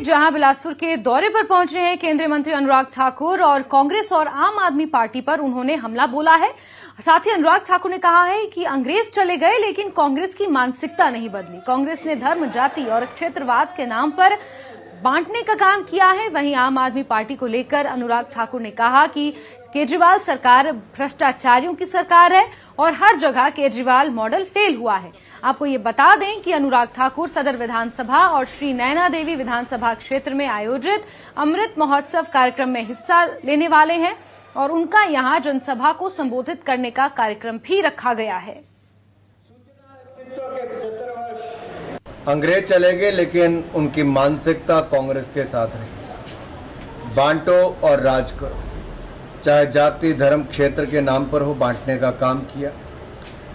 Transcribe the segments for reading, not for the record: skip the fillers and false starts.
जहां बिलासपुर के दौरे पर पहुंचे हैं केंद्रीय मंत्री अनुराग ठाकुर और कांग्रेस और आम आदमी पार्टी पर उन्होंने हमला बोला है। साथ ही अनुराग ठाकुर ने कहा है कि अंग्रेज चले गए लेकिन कांग्रेस की मानसिकता नहीं बदली। कांग्रेस ने धर्म, जाति और क्षेत्रवाद के नाम पर बांटने का काम किया है। वहीं आम आदमी पार्टी को लेकर अनुराग ठाकुर ने कहा कि केजरीवाल सरकार भ्रष्टाचारियों की सरकार है और हर जगह केजरीवाल मॉडल फेल हुआ है। आपको ये बता दें कि अनुराग ठाकुर सदर विधानसभा और श्री नैना देवी विधानसभा क्षेत्र में आयोजित अमृत महोत्सव कार्यक्रम में हिस्सा लेने वाले हैं और उनका यहां जनसभा को संबोधित करने का कार्यक्रम भी रखा गया है। अंग्रेज चले गए लेकिन उनकी मानसिकता कांग्रेस के साथ रही। बांटो और राज करो, चाहे जाति धर्म क्षेत्र के नाम पर हो, बांटने का काम किया।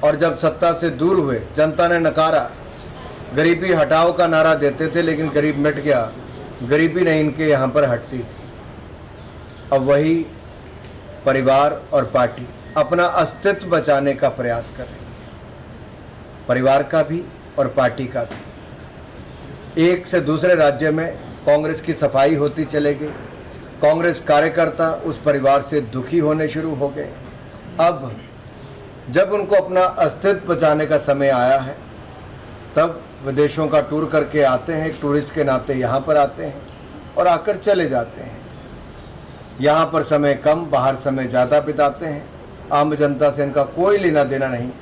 और जब सत्ता से दूर हुए, जनता ने नकारा। गरीबी हटाओ का नारा देते थे लेकिन गरीब मिट गया। गरीबी नहीं इनके यहाँ पर हटती थी। अब वही परिवार और पार्टी अपना अस्तित्व बचाने का प्रयास कर रही, परिवार का भी और पार्टी का भी। एक से दूसरे राज्य में कांग्रेस की सफाई होती चले गई। कांग्रेस कार्यकर्ता उस परिवार से दुखी होने शुरू हो गए। अब जब उनको अपना अस्तित्व बचाने का समय आया है, तब विदेशों का टूर करके आते हैं, टूरिस्ट के नाते यहाँ पर आते हैं और आकर चले जाते हैं। यहाँ पर समय कम, बाहर समय ज़्यादा बिताते हैं। आम जनता से इनका कोई लेना देना नहीं।